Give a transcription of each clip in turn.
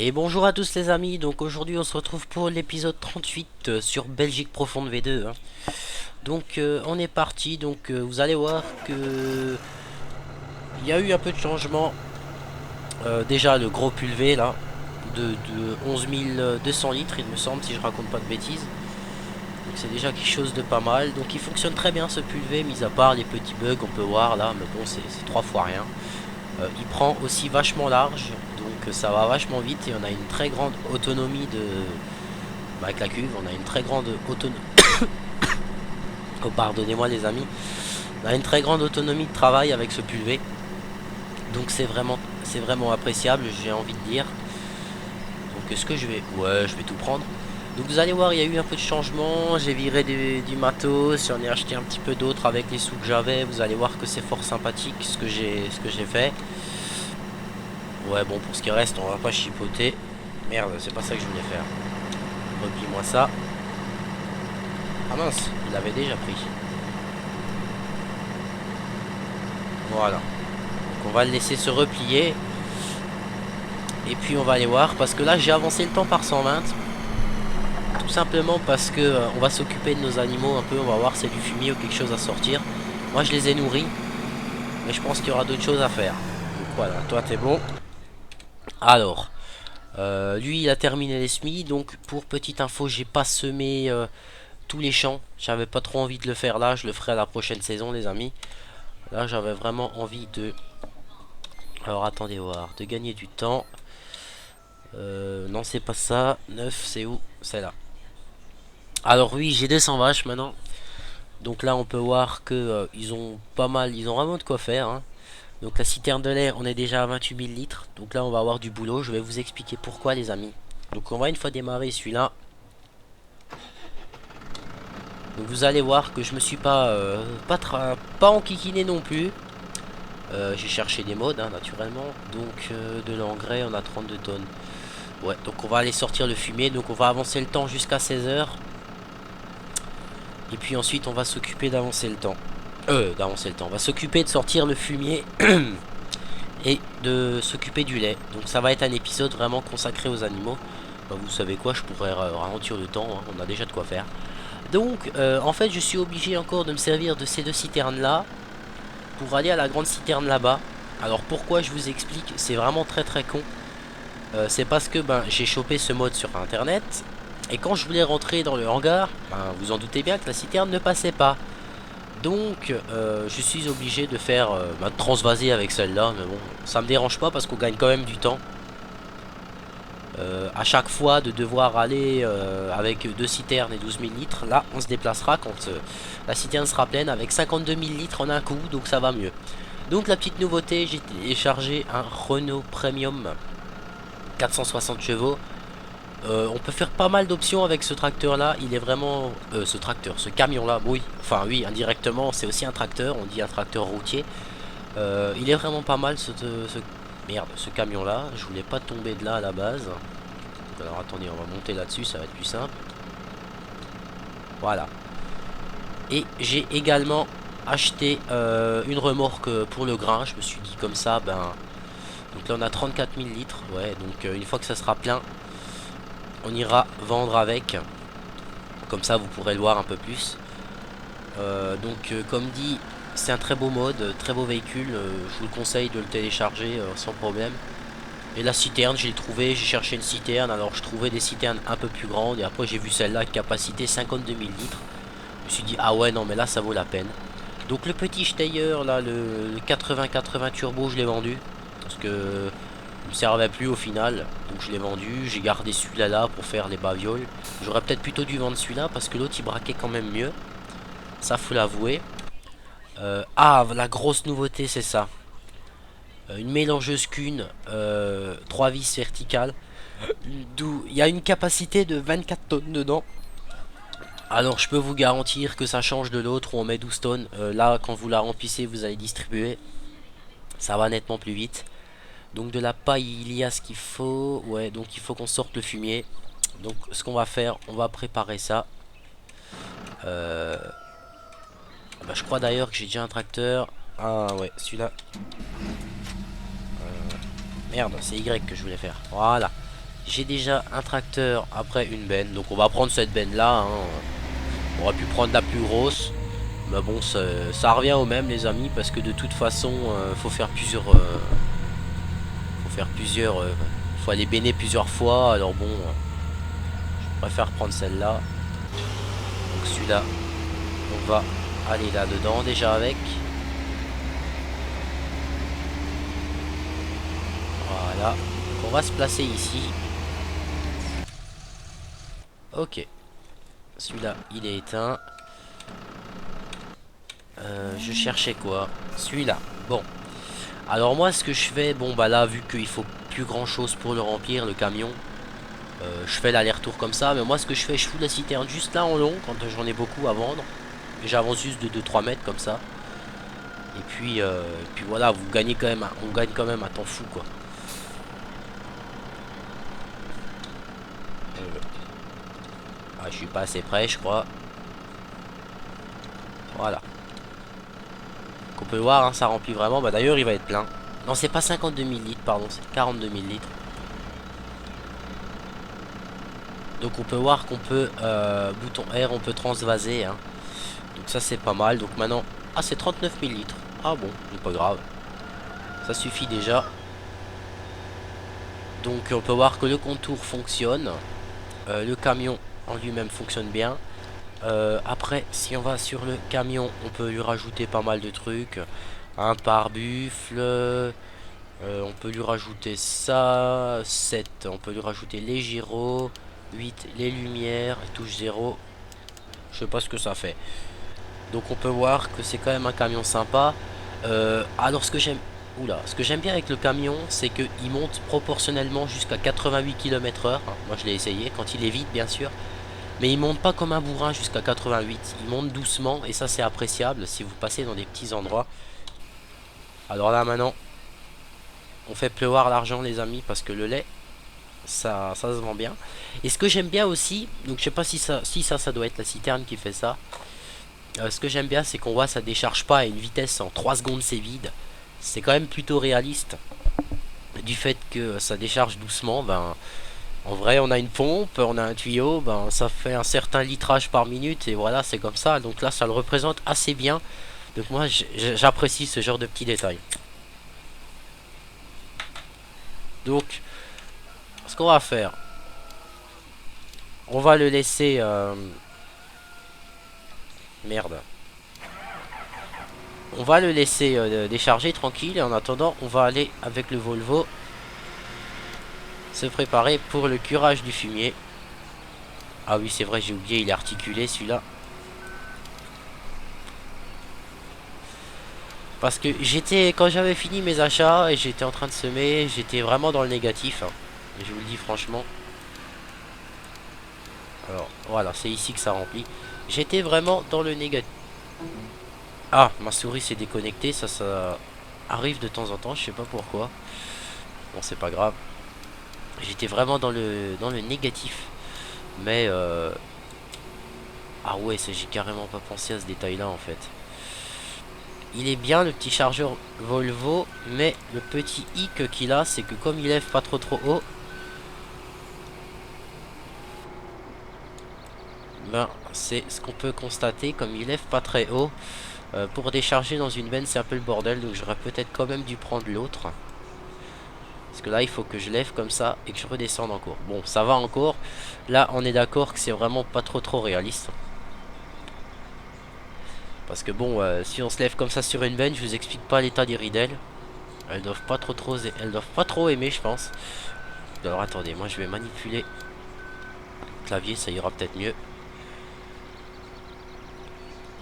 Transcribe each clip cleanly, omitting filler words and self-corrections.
Et bonjour à tous les amis, donc aujourd'hui on se retrouve pour l'épisode 38 sur Belgique Profonde V2 hein. Donc on est parti, donc vous allez voir que il y a eu un peu de changement. Déjà le gros pulvé là, de 11 200 litres il me semble, si je raconte pas de bêtises. Donc c'est déjà quelque chose de pas mal, donc il fonctionne très bien ce pulvé, mis à part les petits bugs qu'on peut voir là, mais bon c'est 3 fois rien. Il prend aussi vachement large, donc ça va vachement vite et on a une très grande autonomie de... Bah, avec la cuve, on a une très grande autonomie... Oh, pardonnez-moi les amis. On a une très grande autonomie de travail avec ce pulvé. Donc c'est vraiment appréciable, j'ai envie de dire. Donc est-ce que je vais... Ouais, je vais tout prendre. Donc vous allez voir, il y a eu un peu de changement. J'ai viré du matos, j'en ai acheté un petit peu d'autres avec les sous que j'avais. Vous allez voir que c'est fort sympathique ce que j'ai fait. Ouais, bon, pour ce qui reste, on va pas chipoter. Merde, c'est pas ça que je voulais faire. Replie-moi ça. Ah mince, il l'avait déjà pris. Voilà. Donc on va le laisser se replier. Et puis on va aller voir. Parce que là, j'ai avancé le temps par 120. Tout simplement parce que on va s'occuper de nos animaux un peu. On va voir s'il y a du fumier ou quelque chose à sortir. Moi, je les ai nourris. Mais je pense qu'il y aura d'autres choses à faire. Donc voilà, toi, t'es bon. Alors, lui, il a terminé les semis. Donc, pour petite info, j'ai pas semé... tous les champs, j'avais pas trop envie de le faire là, je le ferai à la prochaine saison les amis. Là j'avais vraiment envie de... Alors attendez voir, de gagner du temps. Non c'est pas ça, 9 c'est où? C'est là. Alors oui j'ai 200 vaches maintenant. Donc là on peut voir que ils ont pas mal, ils ont vraiment de quoi faire hein. Donc la citerne de lait on est déjà à 28 000 litres. Donc là on va avoir du boulot, je vais vous expliquer pourquoi les amis. Donc on va une fois démarrer celui-là. Donc vous allez voir que je me suis pas enquiquiné non plus. J'ai cherché des modes hein, naturellement. Donc de l'engrais on a 32 tonnes. Ouais donc on va aller sortir le fumier. Donc on va avancer le temps jusqu'à 16 heures. Et puis ensuite on va s'occuper d'avancer le temps. D'avancer le temps. On va s'occuper de sortir le fumier. Et de s'occuper du lait. Donc ça va être un épisode vraiment consacré aux animaux. Bah, vous savez quoi, je pourrais ralentir le temps hein, on a déjà de quoi faire. Donc en fait je suis obligé encore de me servir de ces deux citernes là pour aller à la grande citerne là-bas. Alors pourquoi, je vous explique, c'est vraiment très con. C'est parce que j'ai chopé ce mode sur internet. Et quand je voulais rentrer dans le hangar, vous en doutez bien que la citerne ne passait pas. Donc je suis obligé de faire de transvaser avec celle-là. Mais bon, ça me dérange pas parce qu'on gagne quand même du temps. À chaque fois de devoir aller avec 2 citernes et 12 000 litres. Là on se déplacera quand la citerne sera pleine avec 52 000 litres en un coup. Donc ça va mieux. Donc la petite nouveauté, j'ai téléchargé un Renault Premium 460 chevaux. On peut faire pas mal d'options avec ce tracteur là. Il est vraiment... ce camion là, oui. Enfin oui, indirectement c'est aussi un tracteur. On dit un tracteur routier. Il est vraiment pas mal merde, ce camion là. Je voulais pas tomber de là à la base. Alors attendez, on va monter là-dessus, ça va être plus simple. Voilà. Et j'ai également acheté une remorque pour le grain. Je me suis dit comme ça, donc là on a 34 000 litres. Ouais, donc une fois que ça sera plein, on ira vendre avec. Comme ça vous pourrez le voir un peu plus. Comme dit, c'est un très beau mode, très beau véhicule. Je vous le conseille de le télécharger sans problème. Et la citerne, j'ai trouvé, j'ai cherché une citerne. Alors je trouvais des citernes un peu plus grandes. Et après j'ai vu celle-là, capacité 52 000 litres. Je me suis dit, ah ouais, non mais là ça vaut la peine. Donc le petit Steyr, là, le 80-80 turbo, je l'ai vendu. Parce que il me servait plus au final. Donc je l'ai vendu, j'ai gardé celui-là là pour faire les bavioles. J'aurais peut-être plutôt dû vendre celui-là parce que l'autre il braquait quand même mieux. Ça faut l'avouer. La grosse nouveauté c'est ça. Une mélangeuse Kuhn, 3 vis verticales. D'où il y a une capacité de 24 tonnes dedans. Alors je peux vous garantir que ça change de l'autre où on met 12 tonnes. Là quand vous la remplissez vous allez distribuer. Ça va nettement plus vite. Donc de la paille il y a ce qu'il faut. Ouais donc il faut qu'on sorte le fumier. Donc ce qu'on va faire, on va préparer ça. Je crois d'ailleurs que j'ai déjà un tracteur. Ah ouais celui-là. Merde c'est Y que je voulais faire. Voilà. J'ai déjà un tracteur après une benne. Donc on va prendre cette benne là, hein. On aurait pu prendre la plus grosse. Mais bon, ça revient au même les amis. Parce que de toute façon, faut faire plusieurs... faut aller benner plusieurs fois. Alors bon, je préfère prendre celle-là. Donc celui-là, on va aller là-dedans déjà avec. Voilà. Donc on va se placer ici. Ok. Celui-là, il est éteint. Je cherchais quoi? Celui-là. Bon. Alors moi, ce que je fais, bon bah là, vu qu'il faut plus grand chose pour le remplir, le camion, je fais l'aller-retour comme ça. Mais moi, ce que je fais, je fous la citerne juste là en long, quand j'en ai beaucoup à vendre. Et j'avance juste de 2-3 mètres comme ça. Et puis voilà, vous gagnez quand même, on gagne quand même un temps fou quoi. Ah, je suis pas assez près, je crois. Voilà. Qu'on peut voir, hein, ça remplit vraiment. Bah d'ailleurs, il va être plein. Non, c'est pas 52 000 litres, pardon, c'est 42 000 litres. Donc on peut voir qu'on peut, bouton R, on peut transvaser, hein. Donc ça c'est pas mal. Donc maintenant, ah c'est 39 000 litres. Ah bon, c'est pas grave. Ça suffit déjà. Donc on peut voir que le contour fonctionne. Le camion en lui-même fonctionne bien. Après, si on va sur le camion, on peut lui rajouter pas mal de trucs. Un pare-buffle. On peut lui rajouter ça. 7. On peut lui rajouter les gyros. 8. Les lumières. Touche 0. Je sais pas ce que ça fait. Donc on peut voir que c'est quand même un camion sympa. Alors ce que j'aime... Oula, ce que j'aime bien avec le camion, c'est qu'il monte proportionnellement jusqu'à 88 km/h. Moi je l'ai essayé, quand il est vide bien sûr. Mais il monte pas comme un bourrin jusqu'à 88. Il monte doucement et ça c'est appréciable si vous passez dans des petits endroits. Alors là maintenant, on fait pleuvoir l'argent les amis parce que le lait, ça se vend bien. Et ce que j'aime bien aussi, donc je sais pas si ça doit être la citerne qui fait ça. Ce que j'aime bien c'est qu'on voit ça décharge pas à une vitesse en 3 secondes c'est vide. C'est quand même plutôt réaliste. Du fait que ça décharge doucement, ben en vrai on a une pompe, on a un tuyau, ben ça fait un certain litrage par minute et voilà c'est comme ça. Donc là ça le représente assez bien. Donc moi j'apprécie ce genre de petits détails. Donc ce qu'on va faire, on va le laisser... Merde. On va le laisser décharger tranquille et en attendant on va aller avec le Volvo se préparer pour le curage du fumier. Ah oui c'est vrai j'ai oublié, il est articulé celui-là. Parce que quand j'avais fini mes achats et j'étais en train de semer, j'étais vraiment dans le négatif, hein. Je vous le dis franchement. Alors voilà, c'est ici que ça remplit. J'étais vraiment dans le négatif. Ah, ma souris s'est déconnectée, ça arrive de temps en temps, je sais pas pourquoi. Bon, c'est pas grave. J'étais vraiment dans le négatif. Mais ah ouais, j'ai carrément pas pensé à ce détail-là en fait. Il est bien le petit chargeur Volvo, mais le petit hic qu'il a, c'est que comme il lève pas trop haut, ben c'est ce qu'on peut constater, comme il lève pas très haut, pour décharger dans une benne c'est un peu le bordel, donc j'aurais peut-être quand même dû prendre l'autre. Parce que là il faut que je lève comme ça et que je redescende encore. Bon ça va encore, là on est d'accord que c'est vraiment pas trop réaliste. Parce que bon, si on se lève comme ça sur une benne, je vous explique pas l'état des ridelles. Elles doivent pas trop aimer, je pense. Alors attendez, moi je vais manipuler le clavier, ça ira peut-être mieux.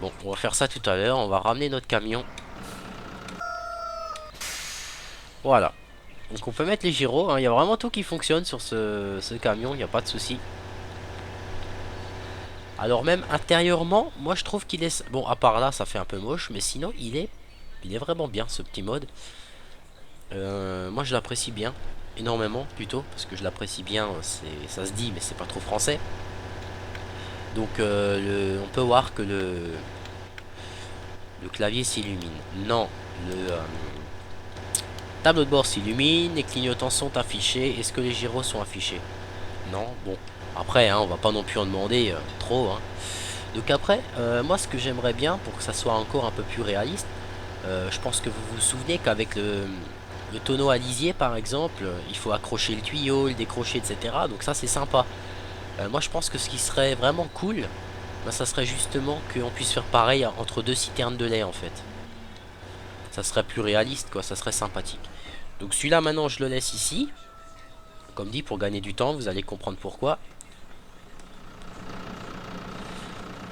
Bon, on va faire ça tout à l'heure. On va ramener notre camion. Voilà. Donc on peut mettre les gyros, hein. Il y a vraiment tout qui fonctionne sur ce camion, il n'y a pas de souci. Alors même intérieurement, moi je trouve qu'il est... Bon, à part là, ça fait un peu moche, mais sinon il est vraiment bien ce petit mode. Moi je l'apprécie bien, énormément plutôt, parce que je l'apprécie bien, ça se dit, mais c'est pas trop français. Donc on peut voir que le clavier s'illumine. Non, Tableau de bord s'illumine, les clignotants sont affichés. Est-ce que les gyros sont affichés? Non, bon. Après, hein, on va pas non plus en demander trop. Hein. Donc après, moi ce que j'aimerais bien, pour que ça soit encore un peu plus réaliste, je pense que vous vous souvenez qu'avec le tonneau à lisier par exemple, il faut accrocher le tuyau, le décrocher, etc. Donc ça c'est sympa. Moi je pense que ce qui serait vraiment cool, bah, ça serait justement qu'on puisse faire pareil entre deux citernes de lait en fait. Ça serait plus réaliste quoi, ça serait sympathique. Donc celui-là maintenant je le laisse ici. Comme dit, pour gagner du temps, vous allez comprendre pourquoi.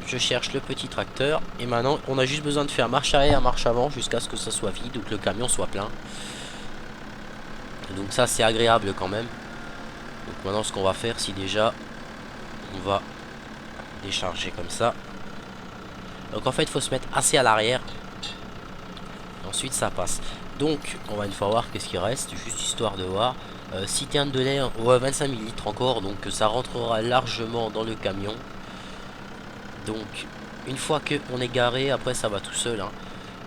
Je cherche le petit tracteur. Et maintenant, on a juste besoin de faire marche arrière, marche avant, jusqu'à ce que ça soit vide ou que le camion soit plein. Donc ça, c'est agréable quand même. Donc maintenant, ce qu'on va faire, si déjà, on va décharger comme ça. Donc en fait, il faut se mettre assez à l'arrière. Ensuite, ça passe. Donc, on va une fois voir qu'est-ce qui reste, juste histoire de voir. Citerne de lait, ouais, 25 ml encore, donc ça rentrera largement dans le camion. Donc, une fois qu'on est garé, après ça va tout seul. Hein.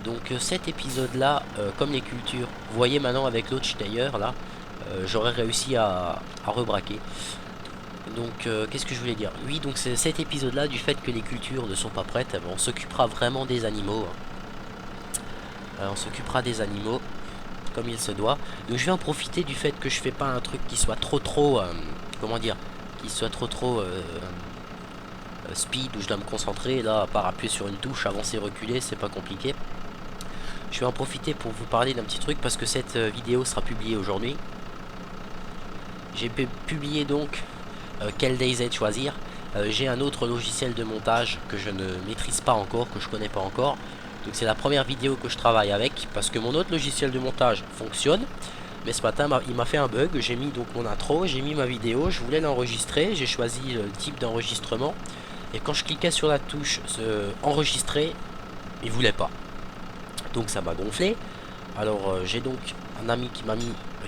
Donc, cet épisode-là, comme les cultures, vous voyez maintenant avec l'autre Steyr, là, j'aurais réussi à rebraquer. Donc, qu'est-ce que je voulais dire? Oui, donc c'est cet épisode-là, du fait que les cultures ne sont pas prêtes, on s'occupera vraiment des animaux. Hein. On s'occupera des animaux comme il se doit. Donc je vais en profiter du fait que je fais pas un truc qui soit trop comment dire, qui soit trop speed, où je dois me concentrer. Là, à part appuyer sur une touche, avancer, reculer, c'est pas compliqué. Je vais en profiter pour vous parler d'un petit truc parce que cette vidéo sera publiée aujourd'hui. J'ai publié donc quel DayZ choisir. J'ai un autre logiciel de montage que je ne maîtrise pas encore, que je connais pas encore. Donc c'est la première vidéo que je travaille avec, parce que mon autre logiciel de montage fonctionne. Mais ce matin, il m'a fait un bug. J'ai mis donc mon intro, j'ai mis ma vidéo, je voulais l'enregistrer. J'ai choisi le type d'enregistrement. Et quand je cliquais sur la touche enregistrer, il voulait pas. Donc ça m'a gonflé. Alors j'ai donc un ami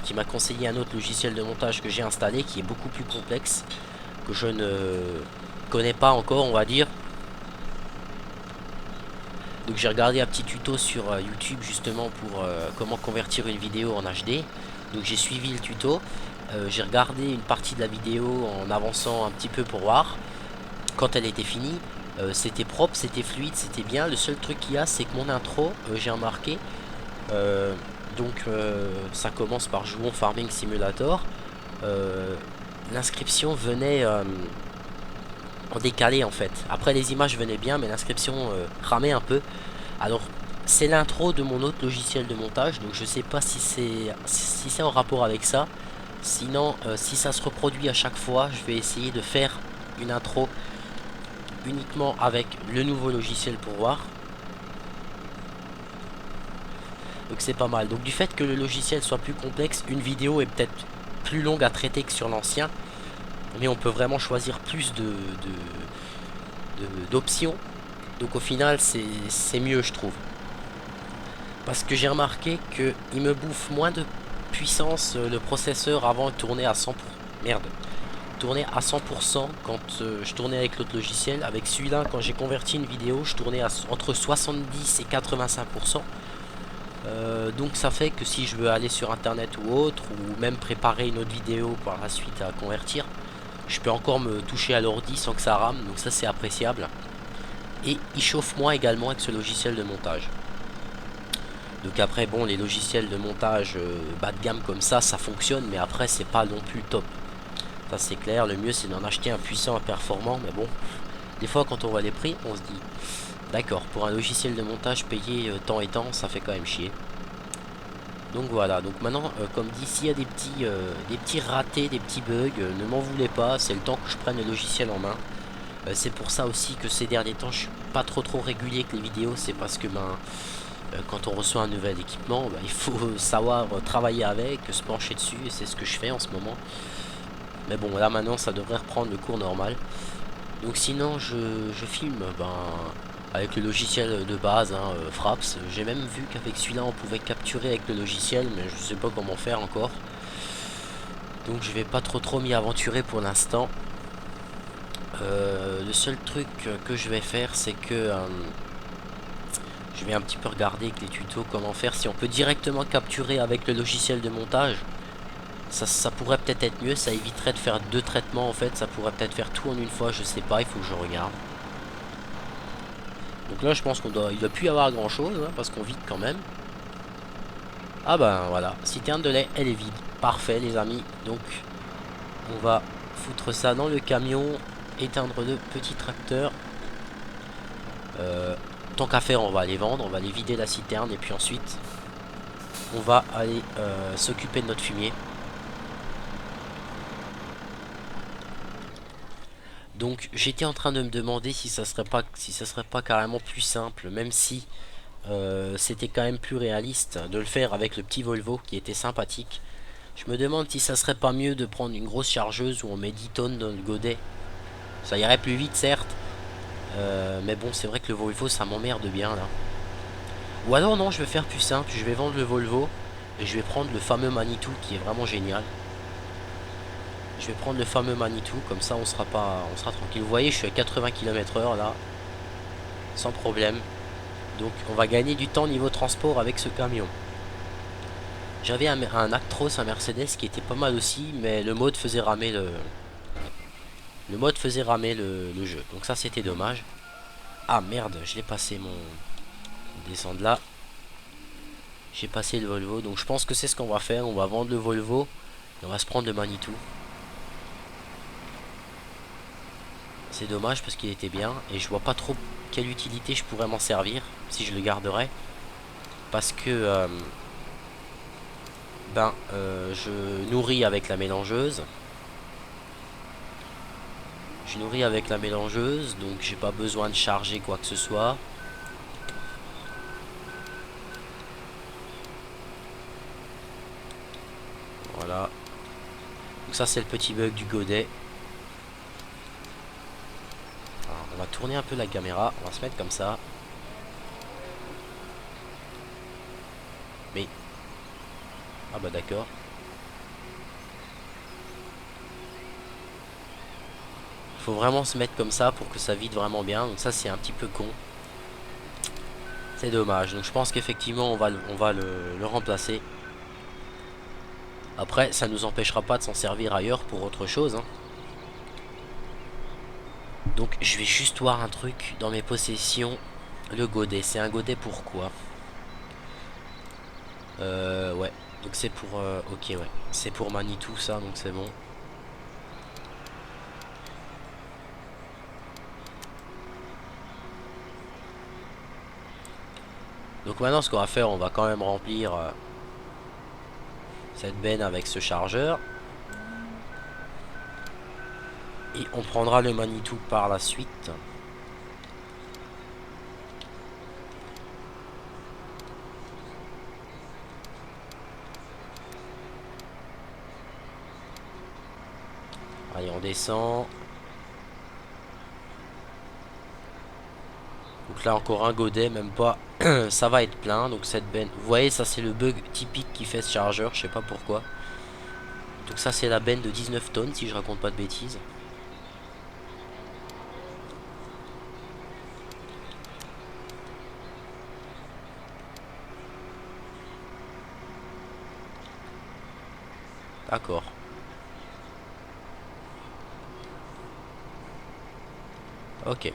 qui m'a conseillé un autre logiciel de montage que j'ai installé, qui est beaucoup plus complexe, que je ne connais pas encore, on va dire. Donc j'ai regardé un petit tuto sur YouTube justement pour comment convertir une vidéo en HD. Donc j'ai suivi le tuto. J'ai regardé une partie de la vidéo en avançant un petit peu pour voir. Quand elle était finie, c'était propre, c'était fluide, c'était bien. Le seul truc qu'il y a, c'est que mon intro, j'ai remarqué. Ça commence par Jouons Farming Simulator. L'inscription venait en décalé en fait. Après les images venaient bien, mais l'inscription ramait un peu. Alors c'est l'intro de mon autre logiciel de montage, donc je sais pas si c'est en rapport avec ça. Sinon, si ça se reproduit à chaque fois, je vais essayer de faire une intro uniquement avec le nouveau logiciel pour voir. Donc c'est pas mal. Donc du fait que le logiciel soit plus complexe, une vidéo est peut-être plus longue à traiter que sur l'ancien. Mais on peut vraiment choisir plus d'options. Donc au final c'est mieux je trouve. Parce que j'ai remarqué qu'il me bouffe moins de puissance le processeur avant de tourner à 100%. Merde. Tourner à 100% quand je tournais avec l'autre logiciel. Avec celui-là, quand j'ai converti une vidéo, je tournais entre 70 et 85%. Donc ça fait que si je veux aller sur internet ou autre, ou même préparer une autre vidéo par la suite à convertir, je peux encore me toucher à l'ordi sans que ça rame, donc ça c'est appréciable. Et il chauffe moins également avec ce logiciel de montage. Donc après bon, les logiciels de montage bas de gamme comme ça fonctionne, mais après c'est pas non plus top. Ça c'est clair, le mieux c'est d'en acheter un puissant, un performant, mais bon, des fois quand on voit les prix, on se dit d'accord, pour un logiciel de montage payé tant et tant, ça fait quand même chier. Donc voilà, donc maintenant, comme dit, s'il y a des petits ratés, des petits bugs, ne m'en voulez pas, c'est le temps que je prenne le logiciel en main. C'est pour ça aussi que ces derniers temps, je suis pas trop régulier avec les vidéos, c'est parce que quand on reçoit un nouvel équipement, il faut savoir travailler avec, se pencher dessus, et c'est ce que je fais en ce moment. Mais bon, là maintenant, ça devrait reprendre le cours normal. Donc sinon, je filme, avec le logiciel de base, hein, Fraps. J'ai même vu qu'avec celui-là on pouvait capturer avec le logiciel, mais je sais pas comment faire encore. Donc je vais pas trop m'y aventurer pour l'instant. Le seul truc que je vais faire, c'est que Je vais un petit peu regarder avec les tutos comment faire. Si on peut directement capturer avec le logiciel de montage, ça pourrait peut-être être mieux. Ça éviterait de faire deux traitements en fait. Ça pourrait peut-être faire tout en une fois. Je sais pas, il faut que je regarde. Donc là je pense il doit plus y avoir grand chose hein, parce qu'on vide quand même. Ah ben voilà, citerne de lait elle est vide. Parfait les amis. Donc on va foutre ça dans le camion. Éteindre le petit tracteur. Tant qu'à faire on va aller vendre. On va aller vider la citerne et puis ensuite on va aller s'occuper de notre fumier. Donc j'étais en train de me demander si ça serait pas carrément plus simple, même si c'était quand même plus réaliste de le faire avec le petit Volvo qui était sympathique. Je me demande si ça serait pas mieux de prendre une grosse chargeuse où on met 10 tonnes dans le godet. Ça irait plus vite certes, mais bon c'est vrai que le Volvo ça m'emmerde bien là. Ou alors non, je vais faire plus simple, je vais vendre le Volvo et je vais prendre le fameux Manitou qui est vraiment génial. Je vais prendre le fameux Manitou, comme ça on sera tranquille. Vous voyez, je suis à 80 km/h là, sans problème. Donc on va gagner du temps niveau transport avec ce camion. J'avais un Actros, un Mercedes qui était pas mal aussi, mais le mode faisait ramer le jeu. Donc ça c'était dommage. Ah merde, je l'ai passé mon... Descendre là. J'ai passé le Volvo, donc je pense que c'est ce qu'on va faire. On va vendre le Volvo et on va se prendre le Manitou. C'est dommage parce qu'il était bien et je vois pas trop quelle utilité je pourrais m'en servir si je le garderais. Parce que je nourris avec la mélangeuse. Je nourris avec la mélangeuse, donc j'ai pas besoin de charger quoi que ce soit. Voilà. Donc ça c'est le petit bug du godet. Alors, on va tourner un peu la caméra, on va se mettre comme ça. Mais... Ah bah d'accord. Faut vraiment se mettre comme ça pour que ça vide vraiment bien. Donc ça c'est un petit peu con. C'est dommage. Donc je pense qu'effectivement on va le remplacer. Après ça nous empêchera pas de s'en servir ailleurs pour autre chose hein. Donc je vais juste voir un truc dans mes possessions. Le godet. C'est un godet pourquoi? Ouais. Donc c'est pour... ok ouais. C'est pour Manitou ça donc c'est bon. Donc maintenant ce qu'on va faire, on va quand même remplir cette benne avec ce chargeur. Et on prendra le Manitou par la suite. Allez on descend. Donc là encore un godet, même pas. Ça va être plein. Donc cette benne. Vous voyez ça c'est le bug typique qui fait ce chargeur. Je sais pas pourquoi. Donc ça c'est la benne de 19 tonnes si je raconte pas de bêtises. D'accord. Ok.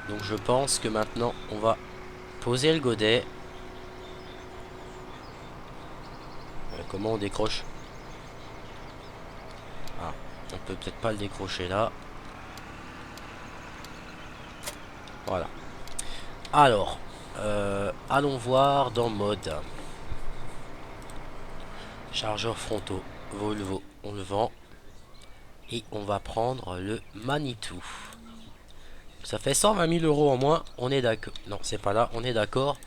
Donc je pense que maintenant on va poser le godet. Comment on décroche? Ah, on peut peut-être pas le décrocher là. Voilà. Alors, allons voir dans mode. Chargeurs frontaux, Volvo, on le vend. Et on va prendre le Manitou. Ça fait 120 000 € en moins, on est d'accord. Non, c'est pas là, on est d'accord.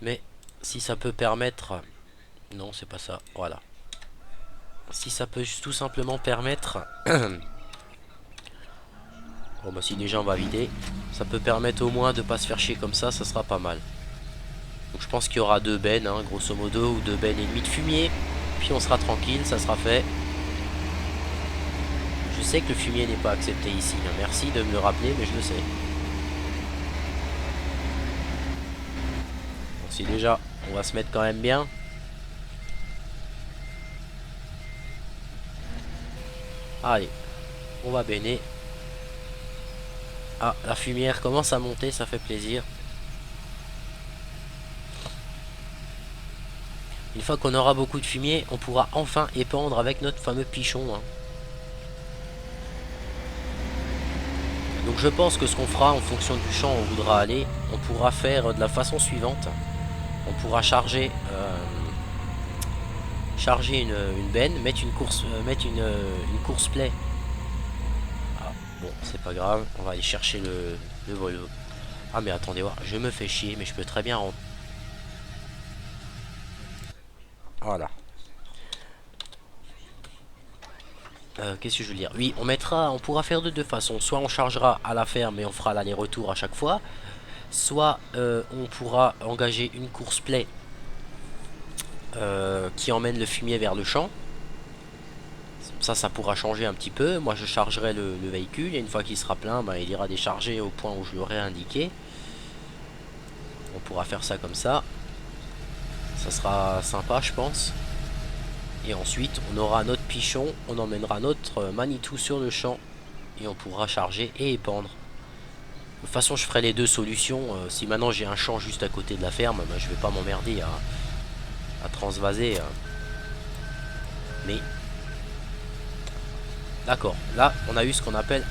Mais si ça peut permettre... Non, c'est pas ça, voilà. Si ça peut tout simplement permettre... Bon bah si déjà on va vider. Ça peut permettre au moins de pas se faire chier comme ça sera pas mal. Donc je pense qu'il y aura 2 bennes, hein, grosso modo, ou 2 bennes et demie de fumier. Puis on sera tranquille, ça sera fait. Je sais que le fumier n'est pas accepté ici. Merci de me le rappeler, mais je le sais. Bon, si déjà, on va se mettre quand même bien. Allez, on va béner. Ah, la fumière commence à monter, ça fait plaisir. Une fois qu'on aura beaucoup de fumier, on pourra enfin épandre avec notre fameux pichon. Hein. Donc je pense que ce qu'on fera en fonction du champ où on voudra aller, on pourra faire de la façon suivante. On pourra charger une benne, mettre une course play. Ah, bon, c'est pas grave, on va aller chercher le vol. Ah mais attendez voir, je me fais chier, mais je peux très bien rentrer. Voilà. Qu'est-ce que je veux dire? Oui, on pourra faire de deux façons. Soit on chargera à la ferme et on fera l'aller-retour à chaque fois. Soit on pourra engager une course play qui emmène le fumier vers le champ. Ça pourra changer un petit peu. Moi je chargerai le véhicule et une fois qu'il sera plein, ben, il ira décharger au point où je l'aurai indiqué. On pourra faire ça comme ça. Ça sera sympa je pense. Et ensuite on aura notre pichon, on emmènera notre Manitou sur le champ et on pourra charger et épandre. De toute façon je ferai les deux solutions. Si maintenant j'ai un champ juste à côté de la ferme, ben, je vais pas m'emmerder à transvaser. Mais d'accord, là on a eu ce qu'on appelle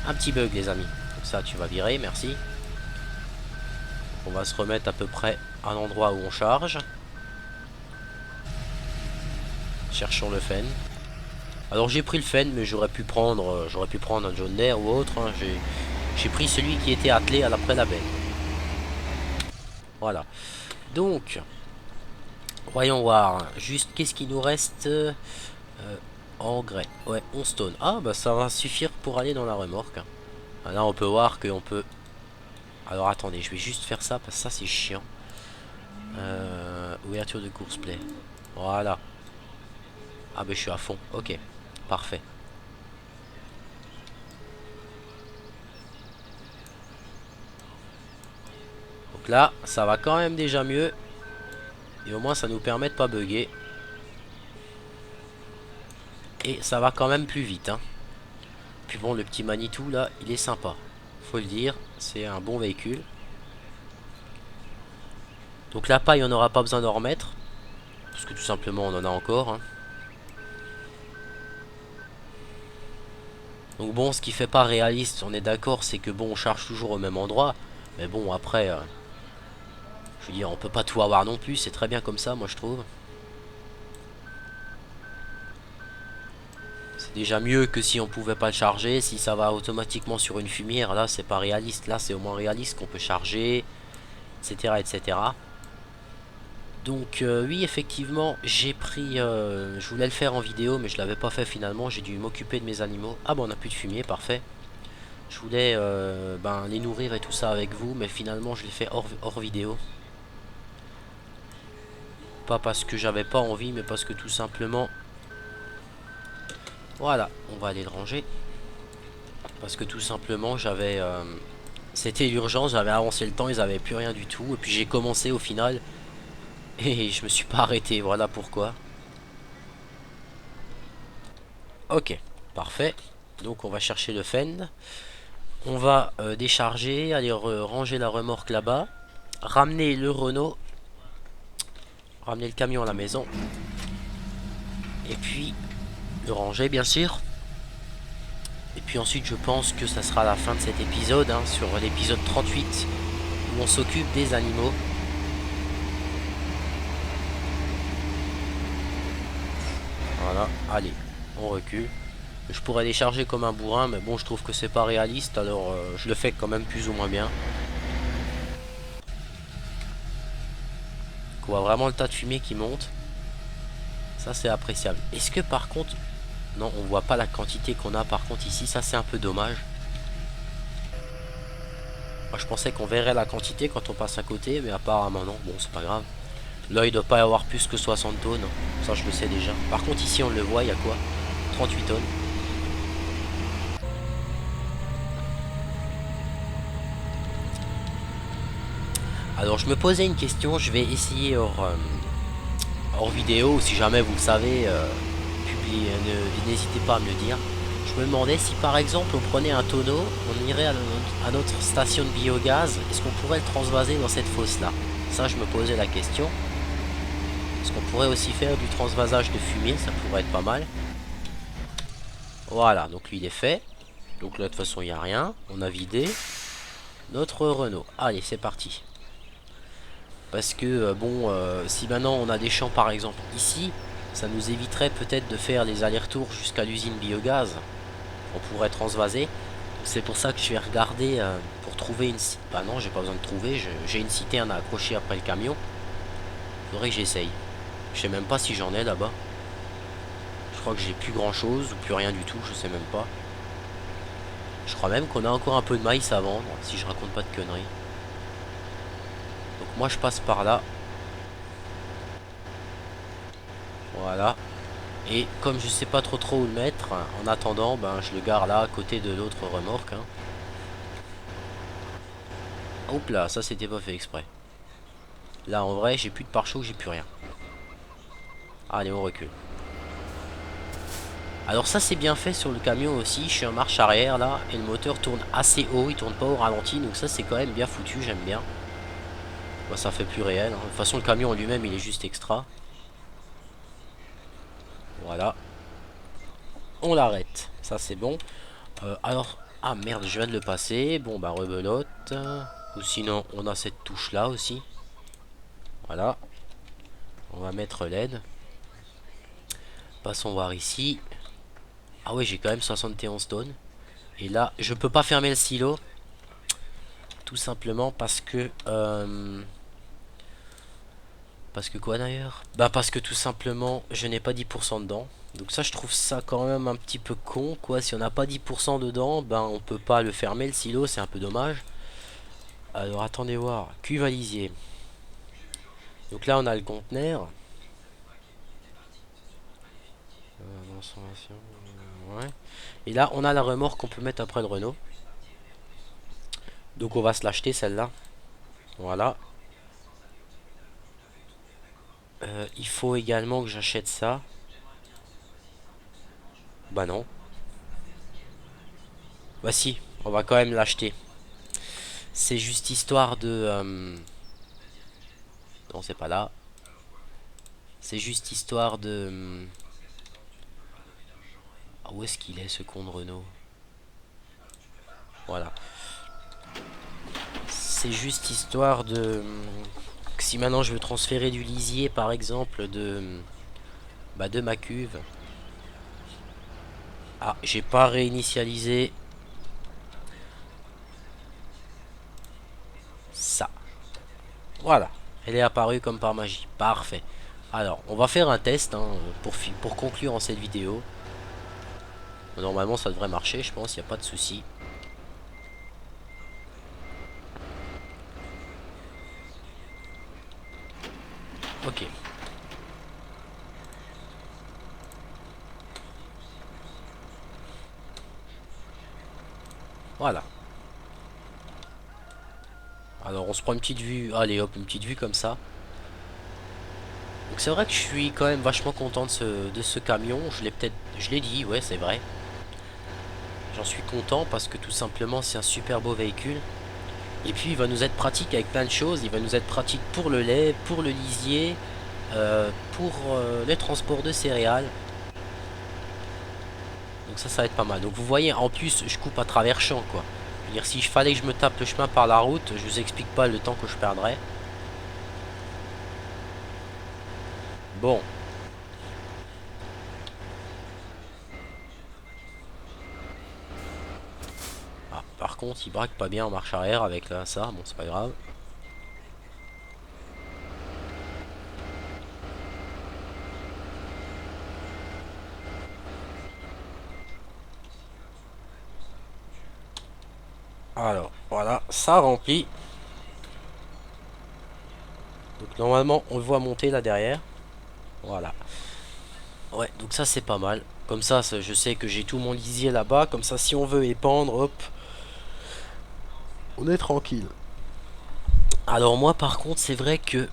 un petit bug les amis. Donc ça tu vas virer, merci. On va se remettre à peu près à l'endroit où on charge. Cherchons le Fen. Alors j'ai pris le Fen, mais j'aurais pu prendre un John Deere ou autre. Hein. J'ai pris celui qui était attelé à l'après la benne. Voilà. Donc, voyons voir. Juste qu'est-ce qu'il nous reste engrais. Ouais, 11 tonnes. Ah bah ça va suffire pour aller dans la remorque. Là on peut voir qu'on peut... Alors attendez, je vais juste faire ça parce que ça c'est chiant. Ouverture de course play. Voilà. Ah ben je suis à fond. Ok. Parfait. Donc là, ça va quand même déjà mieux. Et au moins ça nous permet de pas bugger. Et ça va quand même plus vite. Hein. Puis bon, le petit Manitou là, il est sympa. Faut le dire. C'est un bon véhicule. Donc la paille, on n'aura pas besoin d'en remettre. Parce que tout simplement, on en a encore. Hein. Donc bon, ce qui fait pas réaliste, on est d'accord, c'est que bon, on charge toujours au même endroit. Mais bon, après, je veux dire, on peut pas tout avoir non plus. C'est très bien comme ça, moi je trouve. C'est déjà mieux que si on pouvait pas le charger. Si ça va automatiquement sur une fumière, là c'est pas réaliste. Là c'est au moins réaliste qu'on peut charger, etc. etc. Donc oui, effectivement, j'ai pris... je voulais le faire en vidéo, mais je l'avais pas fait finalement. J'ai dû m'occuper de mes animaux. Ah bon, on n'a plus de fumier, parfait. Je voulais ben, les nourrir et tout ça avec vous, mais finalement je l'ai fait hors vidéo. Pas parce que j'avais pas envie, mais parce que tout simplement... Voilà, on va aller le ranger. Parce que tout simplement j'avais... c'était l'urgence, j'avais avancé le temps, ils avaient plus rien du tout. Et puis j'ai commencé au final. Et je me suis pas arrêté, voilà pourquoi. Ok, parfait. Donc on va chercher le Fen. On va décharger, aller ranger la remorque là-bas. Ramener le Renault. Ramener le camion à la maison. Et puis le ranger bien sûr. Et puis ensuite je pense que ça sera la fin de cet épisode. Hein, sur l'épisode 38. Où on s'occupe des animaux. Voilà, allez, on recule. Je pourrais décharger comme un bourrin, mais bon, je trouve que c'est pas réaliste, alors je le fais quand même plus ou moins bien. On voit vraiment le tas de fumée qui monte. Ça, c'est appréciable. Est-ce que par contre... Non, on voit pas la quantité qu'on a par contre ici, ça c'est un peu dommage. Moi, je pensais qu'on verrait la quantité quand on passe à côté, mais apparemment non, bon, c'est pas grave. Là, il doit pas y avoir plus que 60 tonnes, ça je le sais déjà. Par contre, ici, on le voit, il y a quoi? 38 tonnes. Alors je me posais une question, je vais essayer hors vidéo, si jamais vous le savez, publier, n'hésitez pas à me le dire. Je me demandais si par exemple on prenait un tonneau, on irait à notre station de biogaz, est-ce qu'on pourrait le transvaser dans cette fosse là? Ça je me posais la question. Est-ce qu'on pourrait aussi faire du transvasage de fumée? Ça pourrait être pas mal. Voilà, donc lui il est fait. Donc là de toute façon il n'y a rien. On a vidé notre Renault. Allez c'est parti. Parce que bon, si maintenant on a des champs par exemple ici, ça nous éviterait peut-être de faire les allers-retours jusqu'à l'usine biogaz. On pourrait transvaser. C'est pour ça que je vais regarder pour trouver une... Bah non, j'ai pas besoin de trouver, j'ai une citerne à accrocher après le camion. Faudrait que j'essaye. Je sais même pas si j'en ai là-bas. Je crois que j'ai plus grand chose ou plus rien du tout, je sais même pas. Je crois même qu'on a encore un peu de maïs à vendre, si je raconte pas de conneries. Donc moi je passe par là. Voilà. Et comme je sais pas trop où le mettre, en attendant, ben je le gare là à côté de l'autre remorque. Hein. Hop là, ça c'était pas fait exprès. Là en vrai j'ai plus de pare-choc, j'ai plus rien. Allez on recule. Alors ça c'est bien fait sur le camion aussi, je suis en marche arrière là et le moteur tourne assez haut, il tourne pas au ralenti, donc ça c'est quand même bien foutu, j'aime bien. Bon, ça fait plus réel, hein. De toute façon le camion en lui-même il est juste extra. Voilà. On l'arrête, ça c'est bon. Alors, ah merde je viens de le passer, bon bah rebelote. Ou sinon on a cette touche là aussi. Voilà. On va mettre l'aide. Passons voir ici. Ah ouais j'ai quand même 71 tonnes. Et là je peux pas fermer le silo. Tout simplement parce que... parce que quoi d'ailleurs? Bah parce que tout simplement je n'ai pas 10% dedans. Donc ça je trouve ça quand même un petit peu con quoi. Si on n'a pas 10% dedans, ben on peut pas le fermer le silo, c'est un peu dommage. Alors attendez voir, cuvalisier. Donc là on a le conteneur. Ouais. Et là on a la remorque qu'on peut mettre après le Renault. Donc on va se l'acheter celle-là. Voilà. Il faut également que j'achète ça. Bah non. Bah si, on va quand même l'acheter. C'est juste histoire de... Non c'est pas là. C'est juste histoire de... Ah, où est-ce qu'il est ce con de Renault? Voilà. C'est juste histoire de... Si maintenant je veux transférer du lisier par exemple de ma cuve. Ah, j'ai pas réinitialisé ça. Voilà. Elle est apparue comme par magie. Parfait. Alors, on va faire un test hein, pour conclure en cette vidéo. Normalement, ça devrait marcher, je pense, il n'y a pas de souci. Ok. Voilà. Alors, on se prend une petite vue. Allez, hop, une petite vue comme ça. Donc, c'est vrai que je suis quand même vachement content de ce camion. Je l'ai dit, ouais, c'est vrai. J'en suis content parce que tout simplement, c'est un super beau véhicule. Et puis, il va nous être pratique avec plein de choses. Il va nous être pratique pour le lait, pour le lisier, pour les transports de céréales. Donc ça va être pas mal. Donc vous voyez, en plus, je coupe à travers champ, quoi. Je veux dire, si il fallait que je me tape le chemin par la route, je vous explique pas le temps que je perdrais. Bon. Ah, par contre, il braque pas bien en marche arrière avec là, ça. Bon, c'est pas grave. Alors, voilà, ça remplit. Donc normalement, on le voit monter là derrière. Voilà. Ouais, donc ça c'est pas mal. Comme ça, je sais que j'ai tout mon lisier là-bas. Comme ça, si on veut épandre, hop, on est tranquille. Alors moi par contre c'est vrai que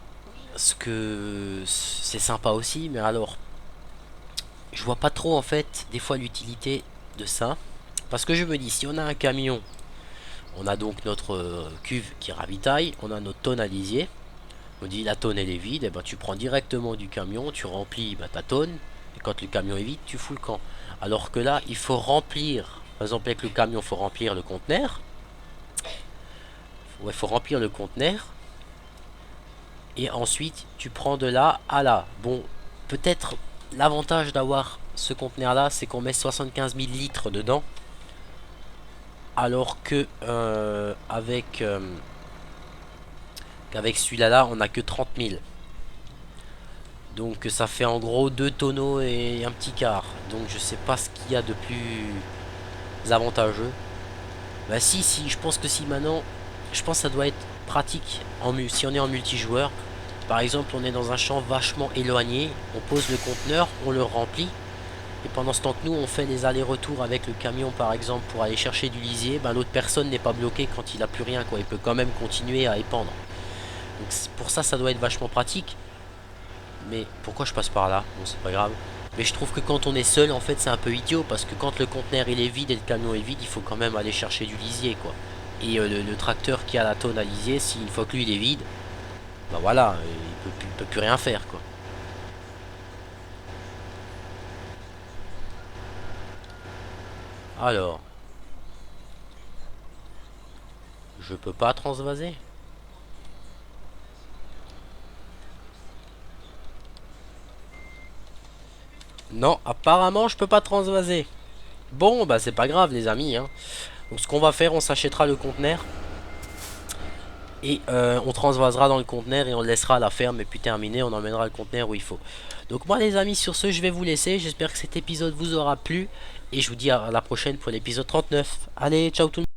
ce que c'est sympa aussi, mais alors je vois pas trop en fait des fois l'utilité de ça. Parce que je me dis, si on a un camion, on a donc notre cuve qui ravitaille, on a notre tonne à lisier. On dit la tonne elle est vide, et ben tu prends directement du camion, tu remplis ta tonne, et quand le camion est vide, tu fous le camp. Alors que là, il faut remplir, par exemple avec le camion, il faut remplir le conteneur. Ouais, il faut remplir le conteneur, et ensuite tu prends de là à là. Bon, peut-être l'avantage d'avoir ce conteneur là, c'est qu'on met 75 000 litres dedans, alors que qu'avec celui-là, on a que 30 000. Donc ça fait en gros 2 tonneaux et un petit quart. Donc je sais pas ce qu'il y a de plus avantageux. Bah si, je pense que si maintenant, je pense que ça doit être pratique si on est en multijoueur. Par exemple, on est dans un champ vachement éloigné, on pose le conteneur, on le remplit. Et pendant ce temps que nous, on fait les allers-retours avec le camion par exemple pour aller chercher du lisier, ben, l'autre personne n'est pas bloqué quand il a plus rien, quoi. Il peut quand même continuer à épandre. Donc pour ça, ça doit être vachement pratique. Mais pourquoi je passe par là? Bon, c'est pas grave. Mais je trouve que quand on est seul, en fait, c'est un peu idiot. Parce que quand le conteneur il est vide et le camion est vide, il faut quand même aller chercher du lisier, quoi. Et le tracteur qui a la tonne à lisier, si une fois que lui il est vide, bah voilà, il peut plus rien faire, quoi. Alors, je peux pas transvaser? Non, apparemment, je peux pas transvaser. Bon, bah c'est pas grave, les amis, hein. Donc ce qu'on va faire, on s'achètera le conteneur. Et on transvasera dans le conteneur et on le laissera à la ferme. Et puis terminé, on emmènera le conteneur où il faut. Donc moi les amis, sur ce je vais vous laisser. J'espère que cet épisode vous aura plu. Et je vous dis à la prochaine pour l'épisode 39. Allez, ciao tout le monde.